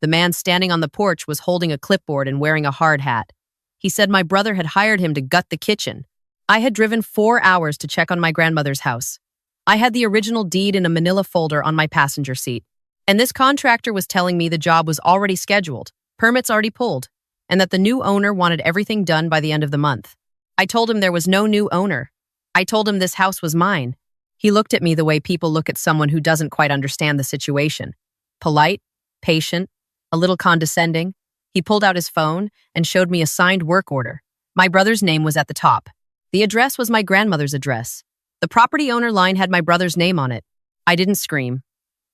The man standing on the porch was holding a clipboard and wearing a hard hat. He said my brother had hired him to gut the kitchen. I had driven 4 hours to check on my grandmother's house. I had the original deed in a manila folder on my passenger seat. And this contractor was telling me the job was already scheduled, permits already pulled, and that the new owner wanted everything done by the end of the month. I told him there was no new owner. I told him this house was mine. He looked at me the way people look at someone who doesn't quite understand the situation. Polite, patient, a little condescending. He pulled out his phone and showed me a signed work order. My brother's name was at the top. The address was my grandmother's address. The property owner line had my brother's name on it. I didn't scream.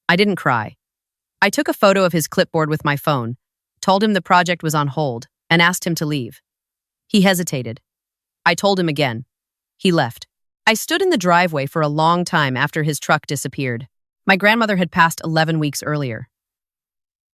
I didn't cry. I took a photo of his clipboard with my phone, told him the project was on hold, and asked him to leave. He hesitated. I told him again. He left. I stood in the driveway for a long time after his truck disappeared. My grandmother had passed 11 weeks earlier.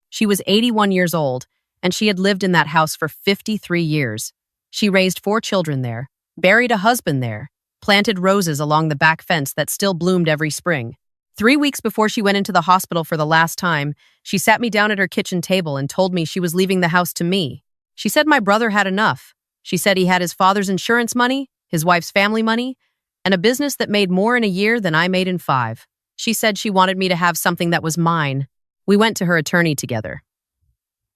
She was 81 years old, and she had lived in that house for 53 years. She raised 4 children there, buried a husband there, planted roses along the back fence that still bloomed every spring. 3 weeks before she went into the hospital for the last time, she sat me down at her kitchen table and told me she was leaving the house to me. She said my brother had enough. She said he had his father's insurance money, his wife's family money, and a business that made more in a year than I made in 5. She said she wanted me to have something that was mine. We went to her attorney together.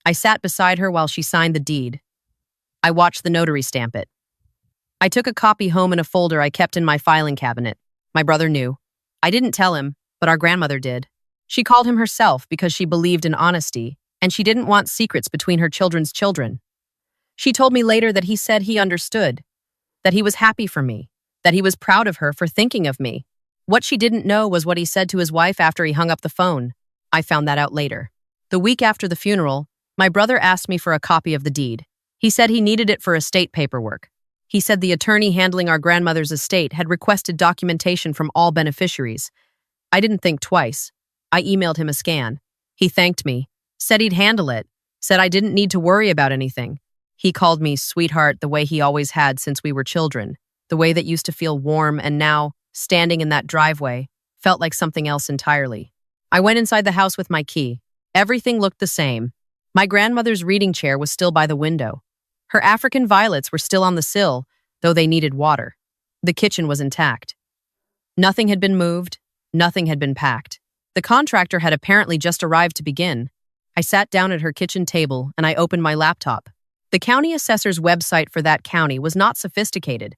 I sat beside her while she signed the deed. I watched the notary stamp it. I took a copy home in a folder I kept in my filing cabinet. My brother knew. I didn't tell him, but our grandmother did. She called him herself because she believed in honesty, and she didn't want secrets between her children's children. She told me later that he said he understood, that he was happy for me, that he was proud of her for thinking of me. What she didn't know was what he said to his wife after he hung up the phone. I found that out later. The week after the funeral, my brother asked me for a copy of the deed. He said he needed it for estate paperwork. He said the attorney handling our grandmother's estate had requested documentation from all beneficiaries. I didn't think twice. I emailed him a scan. He thanked me, said he'd handle it, said I didn't need to worry about anything. He called me sweetheart the way he always had since we were children, the way that used to feel warm and now, standing in that driveway, felt like something else entirely. I went inside the house with my key. Everything looked the same. My grandmother's reading chair was still by the window. Her African violets were still on the sill, though they needed water. The kitchen was intact. Nothing had been moved. Nothing had been packed. The contractor had apparently just arrived to begin. I sat down at her kitchen table and I opened my laptop. The county assessor's website for that county was not sophisticated.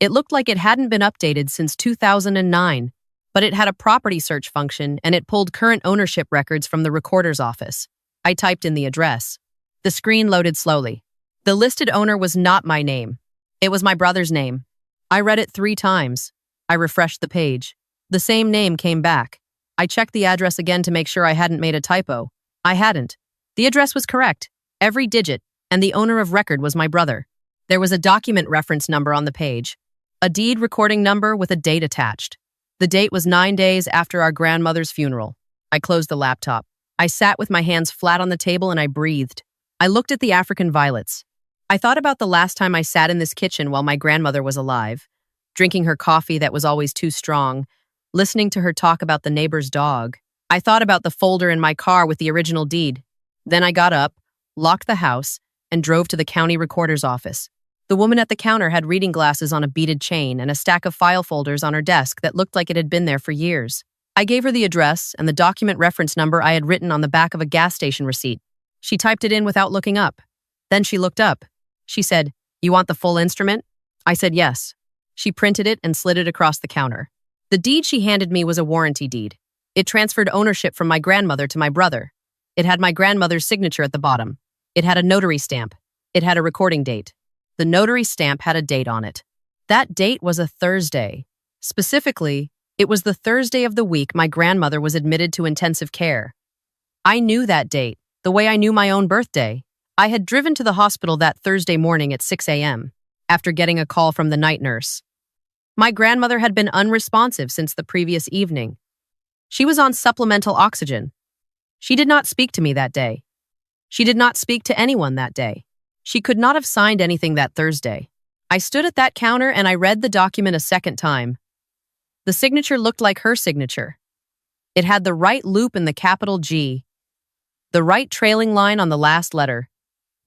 It looked like it hadn't been updated since 2009, but it had a property search function and it pulled current ownership records from the recorder's office. I typed in the address. The screen loaded slowly. The listed owner was not my name. It was my brother's name. I read it 3 times. I refreshed the page. The same name came back. I checked the address again to make sure I hadn't made a typo. I hadn't. The address was correct, every digit, and the owner of record was my brother. There was a document reference number on the page, a deed recording number with a date attached. The date was 9 days after our grandmother's funeral. I closed the laptop. I sat with my hands flat on the table and I breathed. I looked at the African violets. I thought about the last time I sat in this kitchen while my grandmother was alive, drinking her coffee that was always too strong, listening to her talk about the neighbor's dog. I thought about the folder in my car with the original deed. Then I got up, locked the house, and drove to the county recorder's office. The woman at the counter had reading glasses on a beaded chain and a stack of file folders on her desk that looked like it had been there for years. I gave her the address and the document reference number I had written on the back of a gas station receipt. She typed it in without looking up. Then she looked up. She said, "You want the full instrument?" I said yes. She printed it and slid it across the counter. The deed she handed me was a warranty deed. It transferred ownership from my grandmother to my brother. It had my grandmother's signature at the bottom. It had a notary stamp. It had a recording date. The notary stamp had a date on it. That date was a Thursday. Specifically, it was the Thursday of the week my grandmother was admitted to intensive care. I knew that date, the way I knew my own birthday. I had driven to the hospital that Thursday morning at 6 a.m. after getting a call from the night nurse. My grandmother had been unresponsive since the previous evening. She was on supplemental oxygen. She did not speak to me that day. She did not speak to anyone that day. She could not have signed anything that Thursday. I stood at that counter and I read the document a second time. The signature looked like her signature. It had the right loop and the capital G. The right trailing line on the last letter.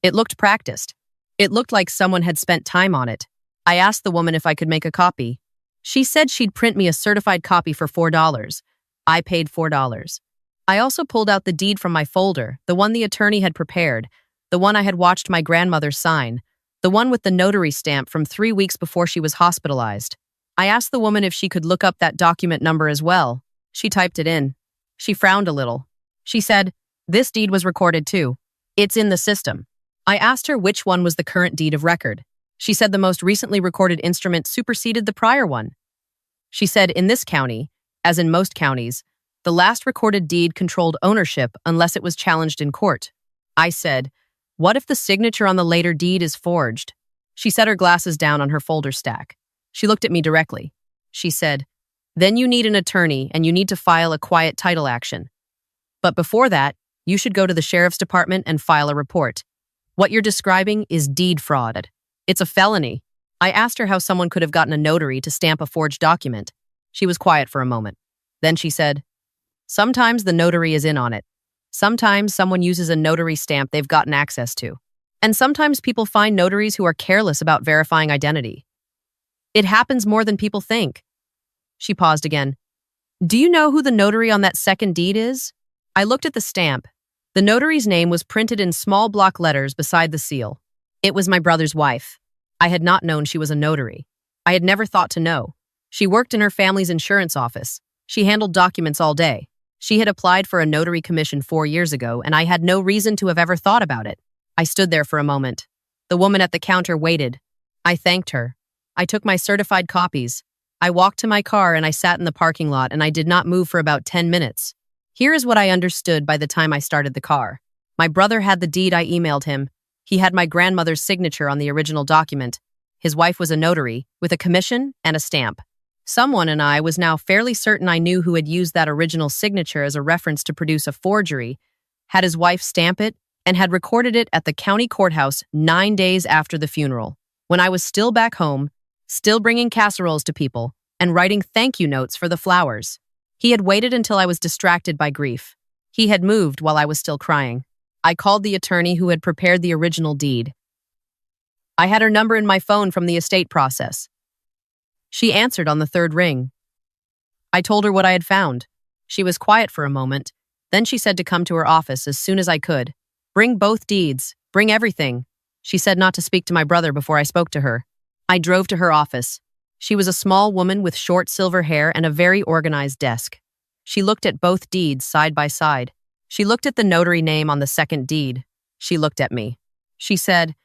It looked practiced. It looked like someone had spent time on it. I asked the woman if I could make a copy. She said she'd print me a certified copy for $4. I paid $4. I also pulled out the deed from my folder, the one the attorney had prepared, the one I had watched my grandmother sign, the one with the notary stamp from 3 weeks before she was hospitalized. I asked the woman if she could look up that document number as well. She typed it in. She frowned a little. She said, "This deed was recorded too. It's in the system." I asked her which one was the current deed of record. She said the most recently recorded instrument superseded the prior one. She said in this county, as in most counties, the last recorded deed controlled ownership unless it was challenged in court. I said, "What if the signature on the later deed is forged?" She set her glasses down on her folder stack. She looked at me directly. She said, "Then you need an attorney and you need to file a quiet title action. But before that, you should go to the sheriff's department and file a report. What you're describing is deed fraud. It's a felony." I asked her how someone could have gotten a notary to stamp a forged document. She was quiet for a moment. Then she said, "Sometimes the notary is in on it. Sometimes someone uses a notary stamp they've gotten access to. And sometimes people find notaries who are careless about verifying identity. It happens more than people think." She paused again. "Do you know who the notary on that second deed is?" I looked at the stamp. The notary's name was printed in small block letters beside the seal. It was my brother's wife. I had not known she was a notary. I had never thought to know. She worked in her family's insurance office. She handled documents all day. She had applied for a notary commission 4 years ago, and I had no reason to have ever thought about it. I stood there for a moment. The woman at the counter waited. I thanked her. I took my certified copies. I walked to my car and I sat in the parking lot, and I did not move for about 10 minutes. Here is what I understood by the time I started the car. My brother had the deed I emailed him. He had my grandmother's signature on the original document. His wife was a notary, with a commission and a stamp. Someone, and I was now fairly certain I knew who had used that original signature as a reference to produce a forgery, had his wife stamp it, and had recorded it at the county courthouse 9 days after the funeral, when I was still back home, still bringing casseroles to people, and writing thank you notes for the flowers. He had waited until I was distracted by grief. He had moved while I was still crying. I called the attorney who had prepared the original deed. I had her number in my phone from the estate process. She answered on the 3rd ring. I told her what I had found. She was quiet for a moment. Then she said to come to her office as soon as I could. "Bring both deeds. Bring everything." She said not to speak to my brother before I spoke to her. I drove to her office. She was a small woman with short silver hair and a very organized desk. She looked at both deeds side by side. She looked at the notary name on the second deed. She looked at me. She said,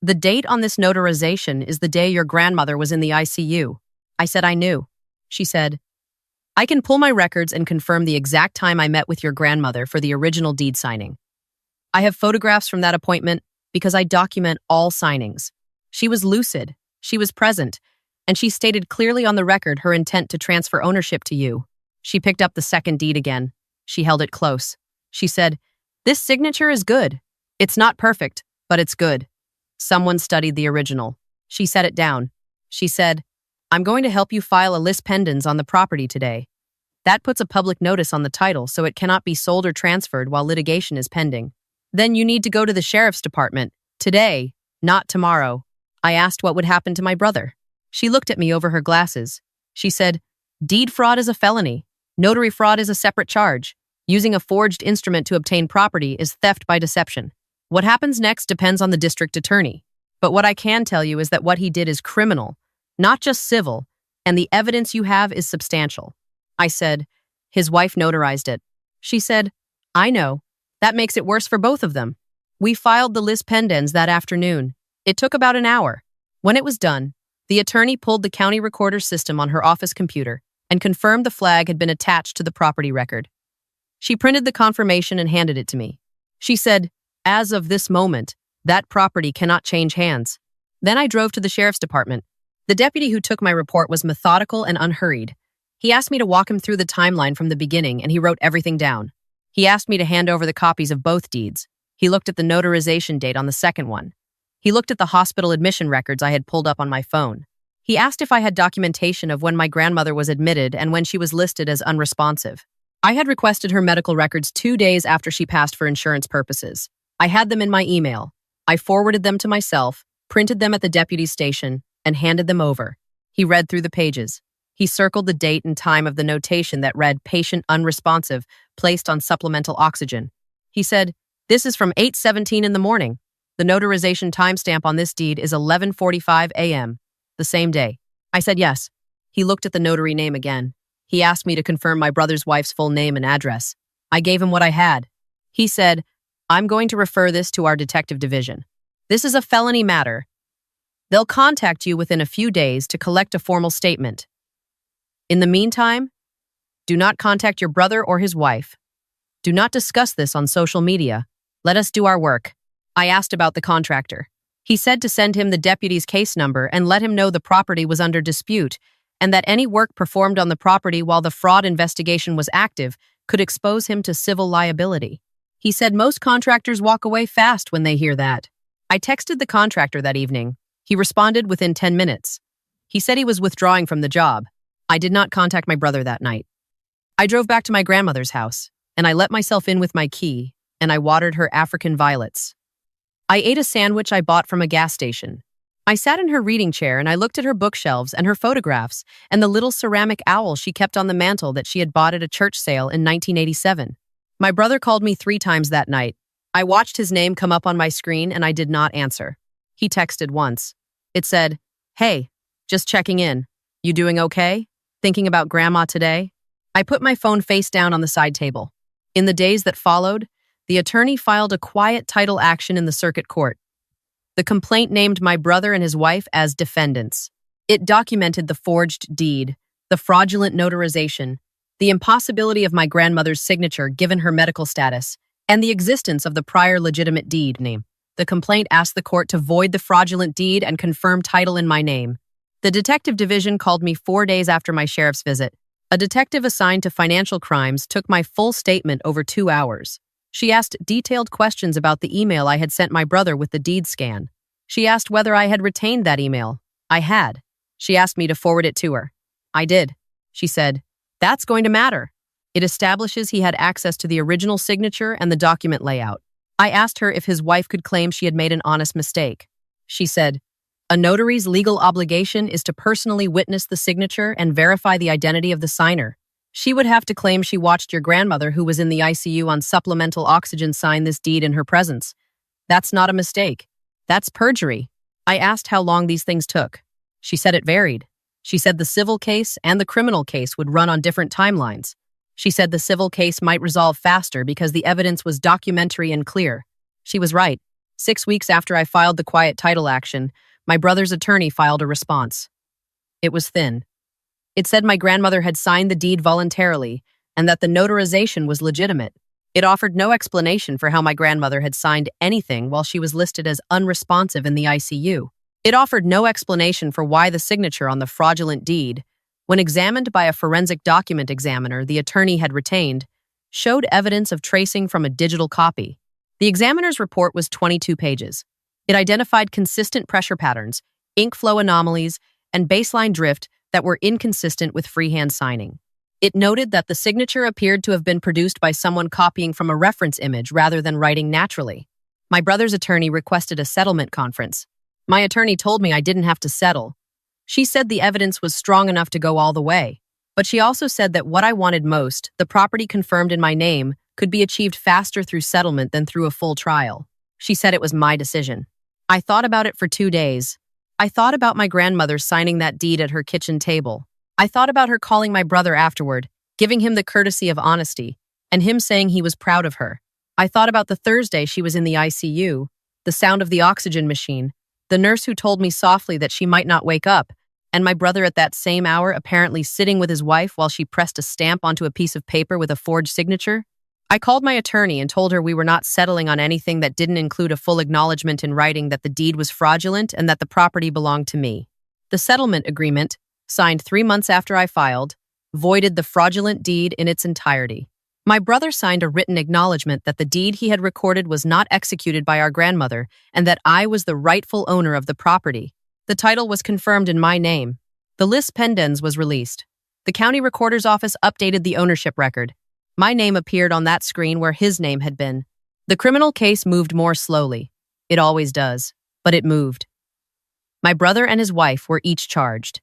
"The date on this notarization is the day your grandmother was in the ICU." I said I knew. She said, "I can pull my records and confirm the exact time I met with your grandmother for the original deed signing. I have photographs from that appointment because I document all signings. She was lucid, she was present, and she stated clearly on the record her intent to transfer ownership to you." She picked up the second deed again. She held it close. She said, "This signature is good. It's not perfect, but it's good. Someone studied the original." She set it down. She said, "I'm going to help you file a lis pendens on the property today. That puts a public notice on the title so it cannot be sold or transferred while litigation is pending. Then you need to go to the sheriff's department, today, not tomorrow." I asked what would happen to my brother. She looked at me over her glasses. She said, "Deed fraud is a felony. Notary fraud is a separate charge. Using a forged instrument to obtain property is theft by deception. What happens next depends on the district attorney. But what I can tell you is that what he did is criminal, not just civil, and the evidence you have is substantial." I said, "His wife notarized it." She said, "I know. That makes it worse for both of them." We filed the lis pendens that afternoon. It took about an hour. When it was done, the attorney pulled the county recorder system on her office computer and confirmed the flag had been attached to the property record. She printed the confirmation and handed it to me. She said, "As of this moment, that property cannot change hands." Then I drove to the sheriff's department. The deputy who took my report was methodical and unhurried. He asked me to walk him through the timeline from the beginning, and he wrote everything down. He asked me to hand over the copies of both deeds. He looked at the notarization date on the second one. He looked at the hospital admission records I had pulled up on my phone. He asked if I had documentation of when my grandmother was admitted and when she was listed as unresponsive. I had requested her medical records 2 days after she passed for insurance purposes. I had them in my email. I forwarded them to myself, printed them at the deputy's station, and handed them over. He read through the pages. He circled the date and time of the notation that read patient unresponsive, placed on supplemental oxygen. He said, "This is from 8:17 in the morning. The notarization timestamp on this deed is 11:45 a.m., the same day." I said yes. He looked at the notary name again. He asked me to confirm my brother's wife's full name and address. I gave him what I had. He said, "I'm going to refer this to our detective division. This is a felony matter. They'll contact you within a few days to collect a formal statement. In the meantime, do not contact your brother or his wife. Do not discuss this on social media. Let us do our work." I asked about the contractor. He said to send him the deputy's case number and let him know the property was under dispute and that any work performed on the property while the fraud investigation was active could expose him to civil liability. He said most contractors walk away fast when they hear that. I texted the contractor that evening. He responded within 10 minutes. He said he was withdrawing from the job. I did not contact my brother that night. I drove back to my grandmother's house, and I let myself in with my key, and I watered her African violets. I ate a sandwich I bought from a gas station. I sat in her reading chair and I looked at her bookshelves and her photographs and the little ceramic owl she kept on the mantle that she had bought at a church sale in 1987. My brother called me 3 times that night. I watched his name come up on my screen and I did not answer. He texted once. It said, "Hey, just checking in. You doing okay? Thinking about Grandma today?" I put my phone face down on the side table. In the days that followed, the attorney filed a quiet title action in the circuit court. The complaint named my brother and his wife as defendants. It documented the forged deed, the fraudulent notarization, the impossibility of my grandmother's signature given her medical status, and the existence of the prior legitimate deed name. The complaint asked the court to void the fraudulent deed and confirm title in my name. The detective division called me 4 days after my sheriff's visit. A detective assigned to financial crimes took my full statement over 2 hours. She asked detailed questions about the email I had sent my brother with the deed scan. She asked whether I had retained that email. I had. She asked me to forward it to her. I did. She said, "That's going to matter. It establishes he had access to the original signature and the document layout." I asked her if his wife could claim she had made an honest mistake. She said, "A notary's legal obligation is to personally witness the signature and verify the identity of the signer. She would have to claim she watched your grandmother, who was in the ICU on supplemental oxygen, sign this deed in her presence. That's not a mistake. That's perjury." I asked how long these things took. She said it varied. She said the civil case and the criminal case would run on different timelines. She said the civil case might resolve faster because the evidence was documentary and clear. She was right. 6 weeks after I filed the quiet title action, my brother's attorney filed a response. It was thin. It said my grandmother had signed the deed voluntarily and that the notarization was legitimate. It offered no explanation for how my grandmother had signed anything while she was listed as unresponsive in the ICU. It offered no explanation for why the signature on the fraudulent deed, when examined by a forensic document examiner the attorney had retained, showed evidence of tracing from a digital copy. The examiner's report was 22 pages. It identified consistent pressure patterns, ink flow anomalies, and baseline drift that were inconsistent with freehand signing. It noted that the signature appeared to have been produced by someone copying from a reference image rather than writing naturally. My brother's attorney requested a settlement conference. My attorney told me I didn't have to settle. She said the evidence was strong enough to go all the way, but she also said that what I wanted most, the property confirmed in my name, could be achieved faster through settlement than through a full trial. She said it was my decision. I thought about it for 2 days. I thought about my grandmother signing that deed at her kitchen table. I thought about her calling my brother afterward, giving him the courtesy of honesty, and him saying he was proud of her. I thought about the Thursday she was in the ICU, the sound of the oxygen machine, the nurse who told me softly that she might not wake up, and my brother at that same hour apparently sitting with his wife while she pressed a stamp onto a piece of paper with a forged signature. I called my attorney and told her we were not settling on anything that didn't include a full acknowledgement in writing that the deed was fraudulent and that the property belonged to me. The settlement agreement, signed 3 months after I filed, voided the fraudulent deed in its entirety. My brother signed a written acknowledgement that the deed he had recorded was not executed by our grandmother and that I was the rightful owner of the property. The title was confirmed in my name. The lis pendens was released. The county recorder's office updated the ownership record. My name appeared on that screen where his name had been. The criminal case moved more slowly. It always does, but it moved. My brother and his wife were each charged.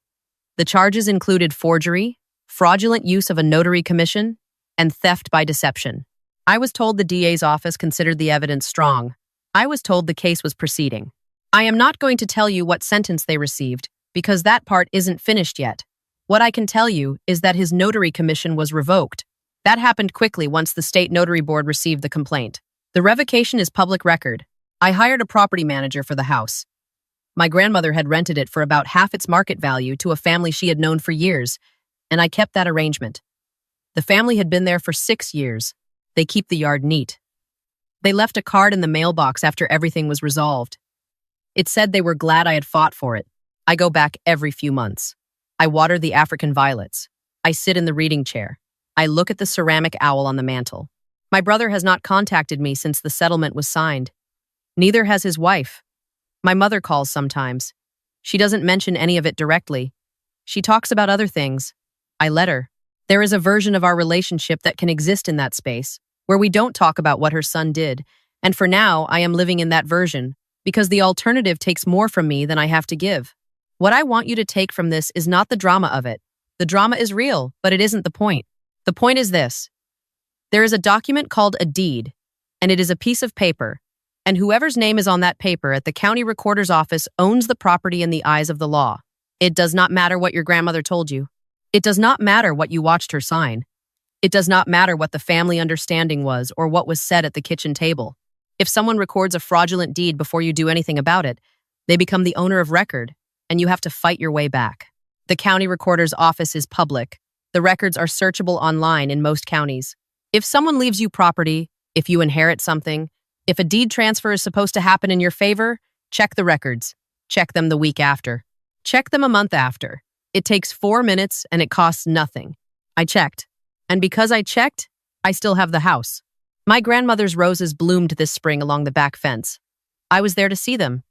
The charges included forgery, fraudulent use of a notary commission, and theft by deception. I was told the DA's office considered the evidence strong. I was told the case was proceeding. I am not going to tell you what sentence they received, because that part isn't finished yet. What I can tell you is that his notary commission was revoked. That happened quickly once the state notary board received the complaint. The revocation is public record. I hired a property manager for the house. My grandmother had rented it for about half its market value to a family she had known for years, and I kept that arrangement. The family had been there for 6 years. They keep the yard neat. They left a card in the mailbox after everything was resolved. It said they were glad I had fought for it. I go back every few months. I water the African violets. I sit in the reading chair. I look at the ceramic owl on the mantel. My brother has not contacted me since the settlement was signed. Neither has his wife. My mother calls sometimes. She doesn't mention any of it directly. She talks about other things. I let her. There is a version of our relationship that can exist in that space, where we don't talk about what her son did, and for now I am living in that version, because the alternative takes more from me than I have to give. What I want you to take from this is not the drama of it. The drama is real, but it isn't the point. The point is this. There is a document called a deed, and it is a piece of paper, and whoever's name is on that paper at the county recorder's office owns the property in the eyes of the law. It does not matter what your grandmother told you. It does not matter what you watched her sign. It does not matter what the family understanding was or what was said at the kitchen table. If someone records a fraudulent deed before you do anything about it, they become the owner of record, and you have to fight your way back. The county recorder's office is public. The records are searchable online in most counties. If someone leaves you property, if you inherit something, if a deed transfer is supposed to happen in your favor, check the records. Check them the week after. Check them a month after. It takes 4 minutes and it costs nothing. I checked. And because I checked, I still have the house. My grandmother's roses bloomed this spring along the back fence. I was there to see them.